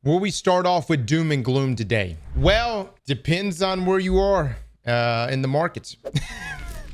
Will we start off with doom and gloom today? Well, depends on where you are in the markets.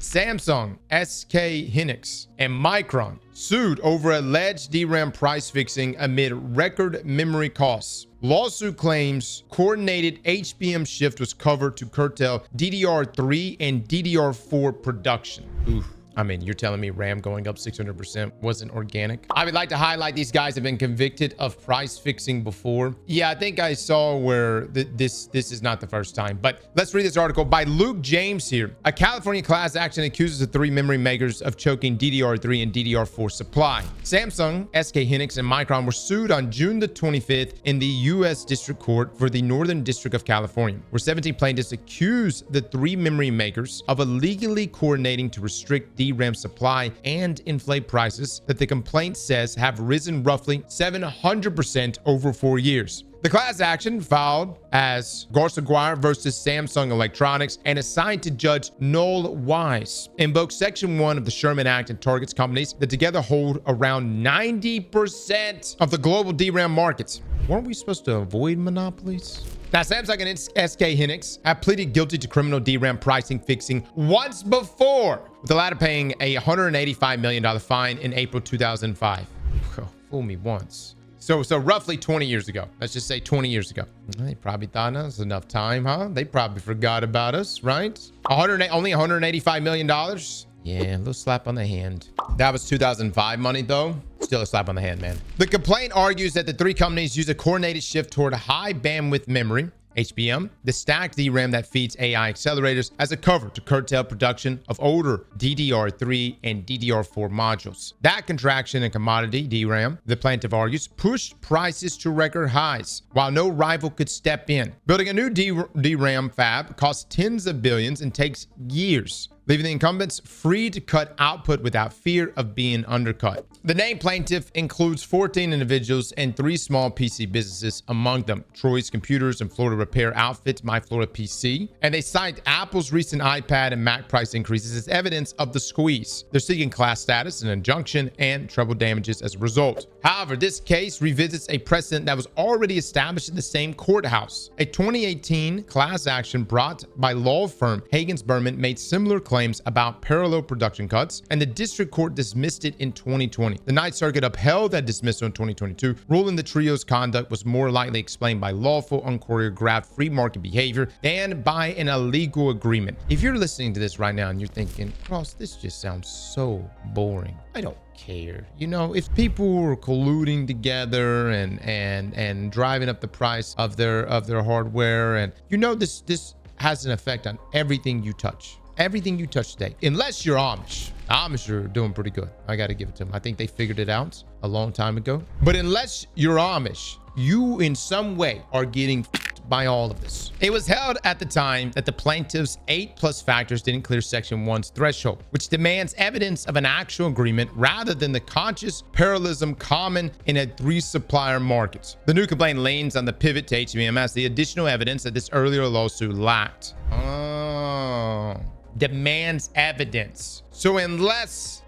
Samsung, SK Hynix, and Micron sued over alleged DRAM price fixing amid record memory costs. Lawsuit claims coordinated HBM shift was covered to curtail DDR3 and DDR4 production. Oof. I mean, you're telling me RAM going up 600% wasn't organic? I would like to highlight these guys have been convicted of price fixing before. Yeah, I think I saw where this is not the first time, but let's read this article by Luke James here. A California class action accuses the three memory makers of choking DDR3 and DDR4 supply. Samsung, SK Hynix, and Micron were sued on June the 25th in the U.S. District Court for the Northern District of California, where 17 plaintiffs accused the three memory makers of illegally coordinating to restrict DRAM supply and inflate prices that the complaint says have risen roughly 700% over 4 years. The class action, filed as Garzaguirre versus Samsung Electronics and assigned to Judge Noel Wise, invokes Section 1 of the Sherman Act and targets companies that together hold around 90% of the global DRAM markets. Weren't we supposed to avoid monopolies? Now, Samsung and SK Hynix have pleaded guilty to criminal DRAM pricing fixing once before, with the latter paying a $185 million fine in April 2005. Fool me once. So roughly 20 years ago. Let's just say 20 years ago. They probably thought that was enough time, huh? They probably forgot about us, right? Only $185 million? Yeah, a little slap on the hand. That was 2005 money, though. Still a slap on the hand, man. The complaint argues that the three companies use a coordinated shift toward high bandwidth memory, HBM, the stacked DRAM that feeds AI accelerators, as a cover to curtail production of older DDR3 and DDR4 modules. That contraction in commodity DRAM, the plaintiff argues, pushed prices to record highs, while no rival could step in. Building a new DRAM fab costs tens of billions and takes years, leaving the incumbents free to cut output without fear of being undercut. The named plaintiff includes 14 individuals and 3 small PC businesses, among them Troy's Computers and Florida Repair Outfits, My Florida PC. And they cite Apple's recent iPad and Mac price increases as evidence of the squeeze. They're seeking class status, an injunction, and treble damages as a result. However, this case revisits a precedent that was already established in the same courthouse. A 2018 class action brought by law firm Hagens Berman made similar claims about parallel production cuts, and the district court dismissed it in 2020. The Ninth Circuit upheld that dismissal in 2022, ruling the trio's conduct was more likely explained by lawful, unchoreographed free market behavior than by an illegal agreement. If you're listening to this right now and you're thinking, Cross, this just sounds so boring, I don't care. You know, if people were colluding together and driving up the price of their hardware, and you know, this has an effect on everything you touch. Everything you touch today, unless you're Amish. Amish are doing pretty good. I got to give it to them. I think they figured it out a long time ago. But unless you're Amish, you in some way are getting by all of this. It was held at the time that the plaintiff's 8+ factors didn't clear Section 1's threshold, which demands evidence of an actual agreement rather than the conscious parallelism common in a 3-supplier market. The new complaint leans on the pivot to HBM as the additional evidence that this earlier lawsuit lacked. Demands evidence. So unless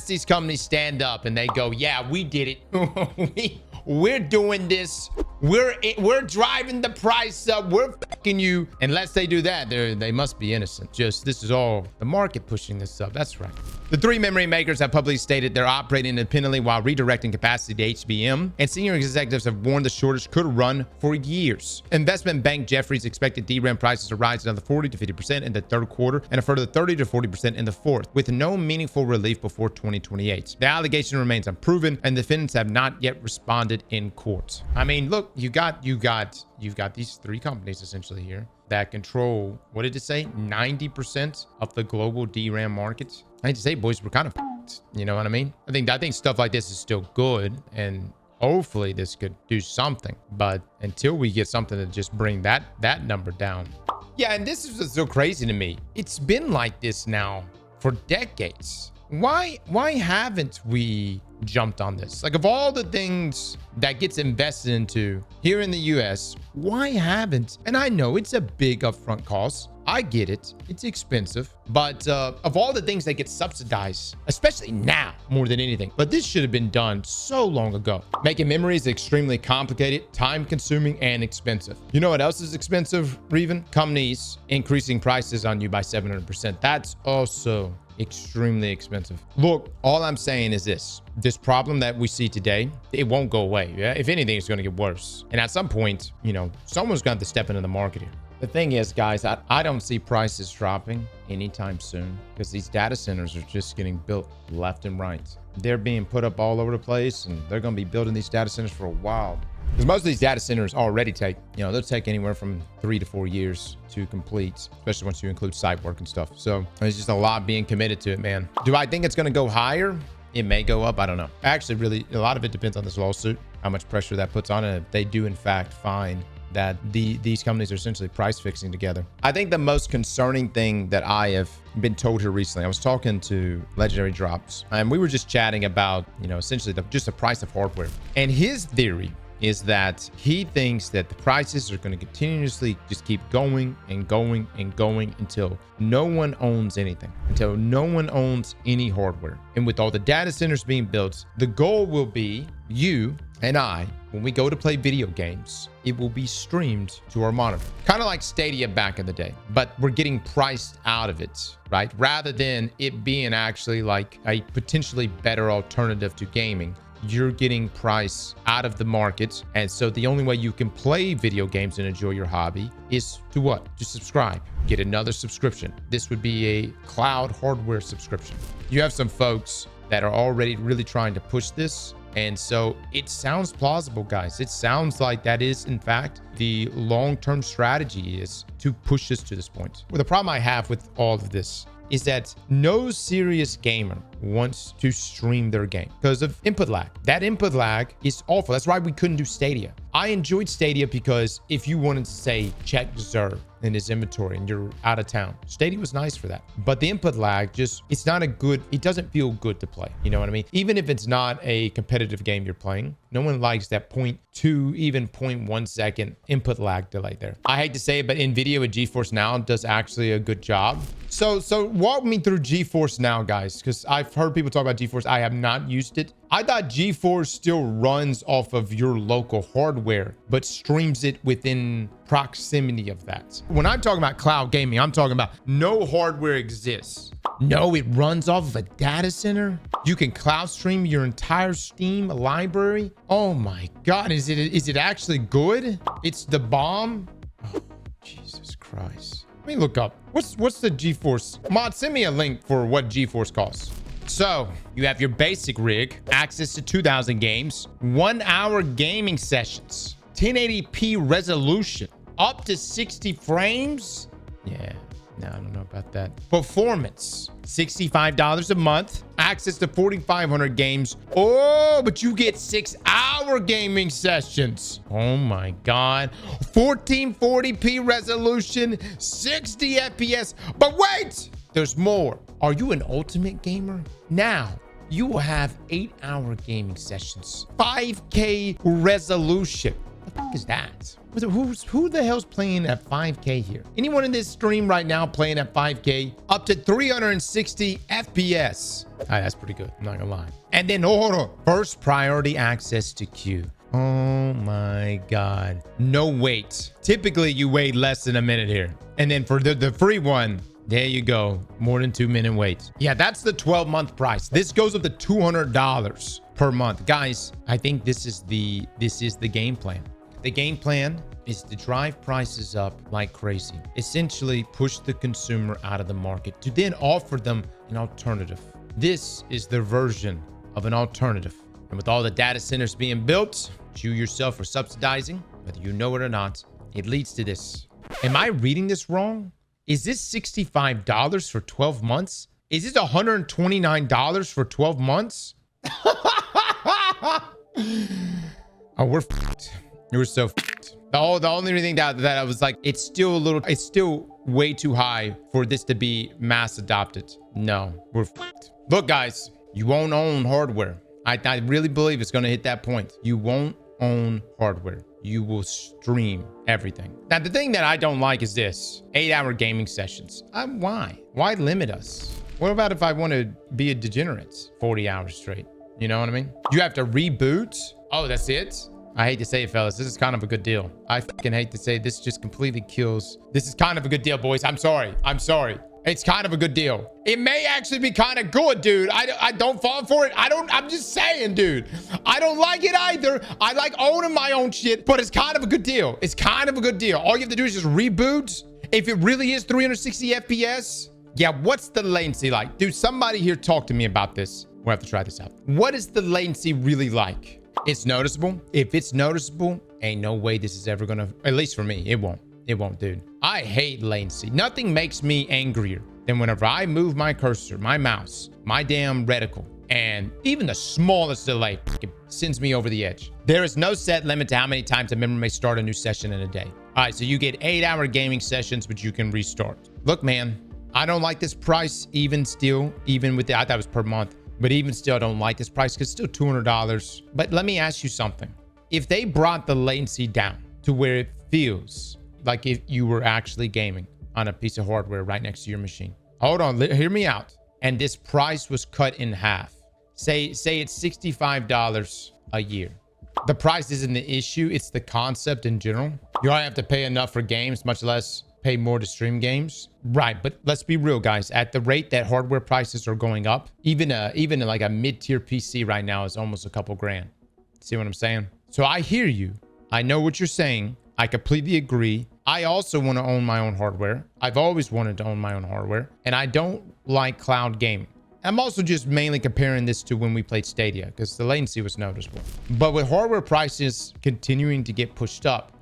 these companies stand up and they go, yeah, we did it. We're doing this. We're driving the price up. We're fucking you. Unless they do that, they must be innocent. Just this is all the market pushing this up. That's right. The three memory makers have publicly stated they're operating independently while redirecting capacity to HBM, and senior executives have warned the shortage could run for years. Investment bank Jefferies expected DRAM prices to rise another 40 to 50% in the third quarter and a further 30 to 40% in the fourth, with no meaningful relief before 2028. The allegation remains unproven, and defendants have not yet responded in court. I mean, look, you've got these three companies essentially here that control, what did it say, 90% of the global DRAM market. I hate to say, boys, we're kind of f***ed, you know what I mean? I think stuff like this is still good, and hopefully this could do something, but until we get something to just bring that number down. Yeah, and this is what's so crazy to me. It's been like this now for decades. Why haven't we jumped on this? Like, of all the things that gets invested into here in the US, why haven't, and I know it's a big upfront cost, I get it. It's expensive. But of all the things that get subsidized, especially now more than anything, but this should have been done so long ago. Making memory is extremely complicated, time consuming, and expensive. You know what else is expensive, Reven? Companies increasing prices on you by 700%. That's also extremely expensive. Look, all I'm saying is this problem that we see today, it won't go away. Yeah, if anything, it's going to get worse. And at some point, you know, someone's going to have to step into the market here. The thing is, guys, I don't see prices dropping anytime soon because these data centers are just getting built left and right. They're being put up all over the place, and they're going to be building these data centers for a while. Because most of these data centers already take, you know, they'll take anywhere from 3 to 4 years to complete, especially once you include site work and stuff. So there's just a lot being committed to it, man. Do I think it's going to go higher? It may go up. I don't know. Actually, really, a lot of it depends on this lawsuit, how much pressure that puts on it. If they do, in fact, find that these companies are essentially price fixing together. I think the most concerning thing that I have been told here recently, I was talking to Legendary Drops, and we were just chatting about, you know, essentially just the price of hardware. And his theory is that he thinks that the prices are going to continuously just keep going and going and going until no one owns anything, until no one owns any hardware. And with all the data centers being built, the goal will be you and I, when we go to play video games, it will be streamed to our monitor. Kind of like Stadia back in the day, but we're getting priced out of it, right? Rather than it being actually like a potentially better alternative to gaming, you're getting price out of the market. And so the only way you can play video games and enjoy your hobby is to what? To subscribe, get another subscription. This would be a cloud hardware subscription. You have some folks that are already really trying to push this. And so it sounds plausible, guys. It sounds like that is, in fact, the long-term strategy is to push us to this point. Well, the problem I have with all of this is that no serious gamer wants to stream their game because of input lag. That input lag is awful. That's why we couldn't do Stadia. I enjoyed Stadia because if you wanted to say check Zerv in his inventory and you're out of town, Stadia was nice for that. But the input lag just, it's not a good, it doesn't feel good to play. You know what I mean? Even if it's not a competitive game you're playing, no one likes that 0.2, even 0.1 second input lag delay there. I hate to say it, but NVIDIA with GeForce Now does actually a good job. So walk me through GeForce Now, guys, because I've heard people talk about GeForce. I have not used it. I thought GeForce still runs off of your local hardware, but streams it within proximity of that. When I'm talking about cloud gaming, I'm talking about no hardware exists. No, it runs off of a data center. You can cloud stream your entire Steam library. Oh my God, is it actually good? It's the bomb. Oh, Jesus Christ. Let me look up. What's the GeForce? Mod, send me a link for what GeForce costs. So you have your basic rig, access to 2,000 games, 1 hour gaming sessions, 1080p resolution, up to 60 frames. Yeah, no, I don't know about that. Performance, $65 a month, access to 4,500 games. Oh, but you get 6-hour gaming sessions. Oh my God. 1440p resolution, 60 FPS. But wait, there's more. Are you an ultimate gamer? Now, you will have 8-hour gaming sessions, 5K resolution. What the fuck is that? Who the hell's playing at 5K here? Anyone in this stream right now playing at 5K? Up to 360 FPS. All right, that's pretty good. I'm not gonna lie. And then first priority access to queue. Oh my God. No wait. Typically, you wait less than a minute here. And then for the free one, there you go. More than 2-minute wait. Yeah, that's the 12-month price. This goes up to $200 per month. Guys, I think this is the game plan. The game plan is to drive prices up like crazy. Essentially push the consumer out of the market to then offer them an alternative. This is their version of an alternative. And with all the data centers being built, you yourself are subsidizing, whether you know it or not, it leads to this. Am I reading this wrong? Is this $65 for 12 months? Is this $129 for 12 months? Oh, we're fucked. We're so fucked. The only thing that I was like, it's still way too high for this to be mass adopted. No, we're fucked. Look, guys, you won't own hardware. I really believe it's going to hit that point. You won't own hardware. you will stream everything. Now, the thing that I don't like is this 8-hour gaming sessions. Why? Why limit us? What about if I want to be a degenerate 40 hours straight? You know what I mean? You have to reboot. Oh, that's it? I hate to say it, fellas. This is kind of a good deal. I fucking hate to say it. This just completely kills. This is kind of a good deal, boys. I'm sorry. I'm sorry. It's kind of a good deal. It may actually be kind of good, dude. I don't fall for it. I'm just saying, dude. I don't like it either. I like owning my own shit, but it's kind of a good deal. It's kind of a good deal. All you have to do is just reboot. If it really is 360 FPS, yeah, what's the latency like? Dude, somebody here talk to me about this. We'll have to try this out. What is the latency really like? It's noticeable. If it's noticeable, ain't no way this is ever gonna, at least for me, it won't. It won't, dude. I hate latency. Nothing makes me angrier than whenever I move my cursor, my mouse, my damn reticle, and even the smallest delay sends me over the edge. There is no set limit to how many times a member may start a new session in a day. All right, so you get 8-hour gaming sessions, but you can restart. Look, man, I don't like this price even still, even with the, I thought it was per month. But even still, I don't like this price because it's still $200. But let me ask you something. If they brought the latency down to where it feels like if you were actually gaming on a piece of hardware right next to your machine. Hold on, hear me out. And this price was cut in half. Say it's $65 a year. The price isn't the issue. It's the concept in general. You don't have to pay enough for games, much less pay more to stream games. Right, but let's be real, guys. At the rate that hardware prices are going up, even like a mid-tier PC right now is almost a couple grand. See what I'm saying? So I hear you. I know what you're saying. I completely agree. I also want to own my own hardware. I've always wanted to own my own hardware, and I don't like cloud gaming. I'm also just mainly comparing this to when we played Stadia because the latency was noticeable. But with hardware prices continuing to get pushed up,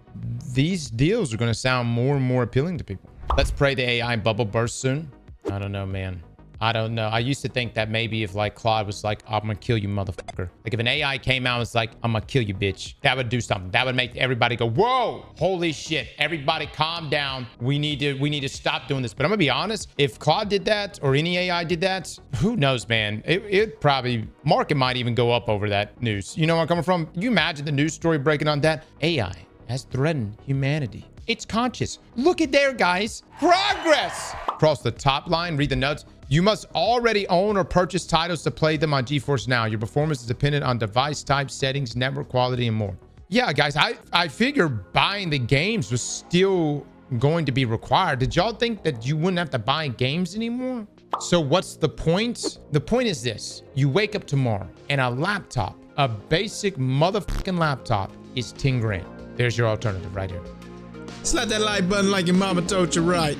these deals are going to sound more and more appealing to people. Let's pray the AI bubble bursts soon. I don't know, man. I don't know. I used to think that maybe if like Claude was like, I'm gonna kill you, motherfucker. Like if an AI came out and was like, I'm gonna kill you, bitch. That would do something. That would make everybody go, whoa, holy shit. Everybody calm down. We need to stop doing this. But I'm gonna be honest, if Claude did that or any AI did that, who knows, man? It probably, market might even go up over that news. You know where I'm coming from? You imagine the news story breaking on that? AI has threatened humanity. It's conscious. Look at there, guys. Progress. Across the top line, read the notes. You must already own or purchase titles to play them on GeForce Now. Your performance is dependent on device type, settings, network quality, and more. Yeah, guys, I figure buying the games was still going to be required. Did y'all think that you wouldn't have to buy games anymore? So what's the point? The point is this. You wake up tomorrow and a laptop, a basic motherfucking laptop, is 10 grand. There's your alternative right here. Slap that like button like your mama told you right.